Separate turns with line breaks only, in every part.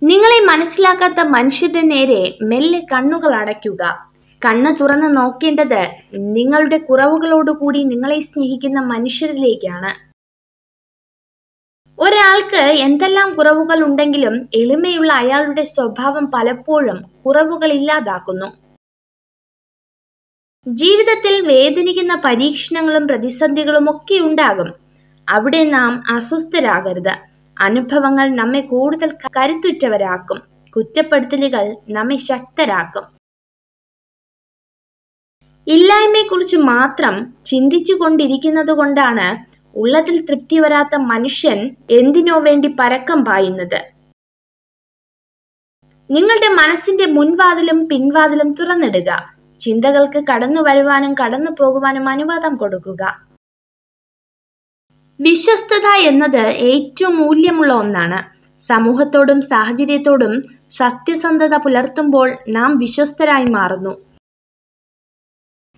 നിങ്ങളെ മനസ്സിലാക്കാത്ത മനുഷ്യരുടെ നേരെ മെല്ലെ കണ്ണുകൾ അടയ്ക്കുക. കണ്ണ് തുറന്ന് നോക്കേണ്ടത് നിങ്ങളുടെ കുറവുകളോടുകൂടി നിങ്ങളെ സ്നേഹിക്കുന്ന മനുഷ്യരിലേക്കാണ്. ഒരാൾക്ക് എന്തെല്ലാം കുറവുകൾ ഉണ്ടെങ്കിലും എളിമയുള്ള അയാളുടെ സ്വഭാവം പലപ്പോഴും കുറവുകൾ ഇല്ലാതാക്കുന്നു. ജീവിതത്തിൽ വേദനിക്കുന്ന പരീക്ഷണങ്ങളും പ്രതിസന്ധികളും ഒക്കെ ഉണ്ടാകും. അവിടെ നാം അസ്വസ്ഥരാകരുത്. അനുഭവങ്ങൾ നമ്മെ കൂടുതൽ കരുത്തുറ്റവരാക്കും. കുറ്റപ്പെടുത്തലുകൾ നമ്മെ ശക്തരാക്കും. ഇല്ലായ്മയെക്കുറിച്ച് മാത്രം ചിന്തിച്ചു കൊണ്ടിരിക്കുന്നത് കൊണ്ടാണ് ഉള്ളതിൽ തൃപ്തി വരാത്ത മനുഷ്യൻ എന്തിനോ വേണ്ടി പരക്കം പായുന്നത്. നിങ്ങളുടെ മനസ്സിന്റെ മുൻവാതിലും പിൻവാതിലും തുറന്നിടുക. ചിന്തകൾക്ക് കടന്നു വരുവാനും കടന്നു പോകുവാനും അനുവാദം കൊടുക്കുക. വിശ്വസ്തത എന്നത് ഏറ്റവും മൂല്യമുള്ള ഒന്നാണ്. സമൂഹത്തോടും സാഹചര്യത്തോടും സത്യസന്ധത പുലർത്തുമ്പോൾ നാം വിശ്വസ്തരായി മാറുന്നു.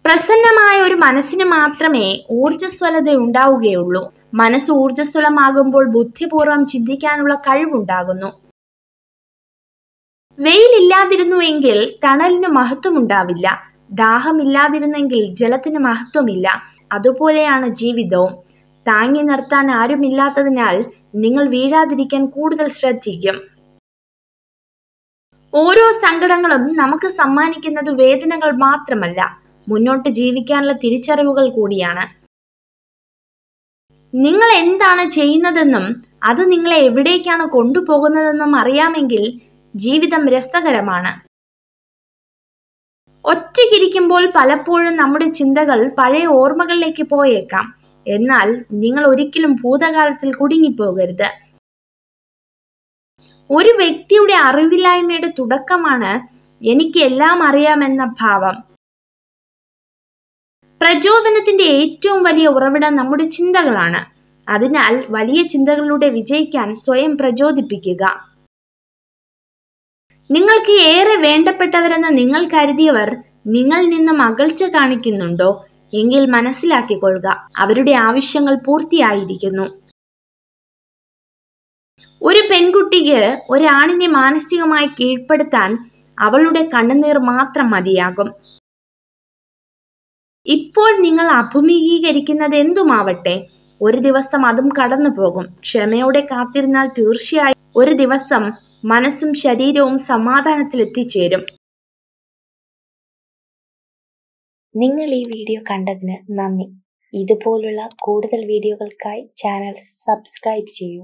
പ്രസന്നമായ ഒരു മനസ്സിന് മാത്രമേ ഊർജ്ജസ്വലത ഉണ്ടാവുകയുള്ളൂ. മനസ്സ് ഊർജ്ജസ്വലമാകുമ്പോൾ ബുദ്ധിപൂർവം ചിന്തിക്കാനുള്ള കഴിവുണ്ടാകുന്നു. വെയിലില്ലാതിരുന്നുവെങ്കിൽ തണലിന് മഹത്വമുണ്ടാവില്ല. ദാഹമില്ലാതിരുന്നെങ്കിൽ ജലത്തിന് മഹത്വമില്ല. അതുപോലെയാണ് ജീവിതവും. താങ്ങി നിർത്താൻ ആരുമില്ലാത്തതിനാൽ നിങ്ങൾ വീഴാതിരിക്കാൻ കൂടുതൽ ശ്രദ്ധിക്കും. ഓരോ സങ്കടങ്ങളും നമുക്ക് സമ്മാനിക്കുന്നത് വേദനകൾ മാത്രമല്ല, മുന്നോട്ട് ജീവിക്കാനുള്ള തിരിച്ചറിവുകൾ കൂടിയാണ്. നിങ്ങൾ എന്താണ് ചെയ്യുന്നതെന്നും അത് നിങ്ങളെ എവിടേക്കാണ് കൊണ്ടുപോകുന്നതെന്നും അറിയാമെങ്കിൽ ജീവിതം രസകരമാണ്. ഒറ്റയ്ക്കിരിക്കുമ്പോൾ പലപ്പോഴും നമ്മുടെ ചിന്തകൾ പഴയ ഓർമ്മകളിലേക്ക് പോയേക്കാം. എന്നാൽ നിങ്ങൾ ഒരിക്കലും ഭൂതകാലത്തിൽ കുടുങ്ങിപ്പോകരുത്. ഒരു വ്യക്തിയുടെ അറിവില്ലായ്മയുടെ തുടക്കമാണ് എനിക്ക് എല്ലാം അറിയാമെന്ന ഭാവം. പ്രചോദനത്തിന്റെ ഏറ്റവും വലിയ ഉറവിടം നമ്മുടെ ചിന്തകളാണ്. അതിനാൽ വലിയ ചിന്തകളിലൂടെ വിജയിക്കാൻ സ്വയം പ്രചോദിപ്പിക്കുക. നിങ്ങൾക്ക് ഏറെ വേണ്ടപ്പെട്ടവരെന്ന് നിങ്ങൾ കരുതിയവർ നിങ്ങളിൽ നിന്നും അകൽച്ച കാണിക്കുന്നുണ്ടോ എങ്കിൽ മനസ്സിലാക്കിക്കൊള്ളുക, അവരുടെ ആവശ്യങ്ങൾ പൂർത്തിയായിരിക്കുന്നു. ഒരു പെൺകുട്ടിക്ക് ഒരാണിനെ മാനസികമായി കീഴ്പ്പെടുത്താൻ അവളുടെ കണ്ണുനീർ മാത്രം മതിയാകും. ഇപ്പോൾ നിങ്ങൾ അഭിമുഖീകരിക്കുന്നത് എന്തുമാവട്ടെ, ഒരു ദിവസം അതും കടന്നു പോകും. ക്ഷമയോടെ കാത്തിരുന്നാൽ തീർച്ചയായും ഒരു ദിവസം മനസ്സും ശരീരവും സമാധാനത്തിൽ എത്തിച്ചേരും.
നിങ്ങൾ ഈ വീഡിയോ കണ്ടതിന് നന്ദി. ഇതുപോലുള്ള കൂടുതൽ വീഡിയോകൾക്കായി ചാനൽ സബ്സ്ക്രൈബ് ചെയ്യൂ.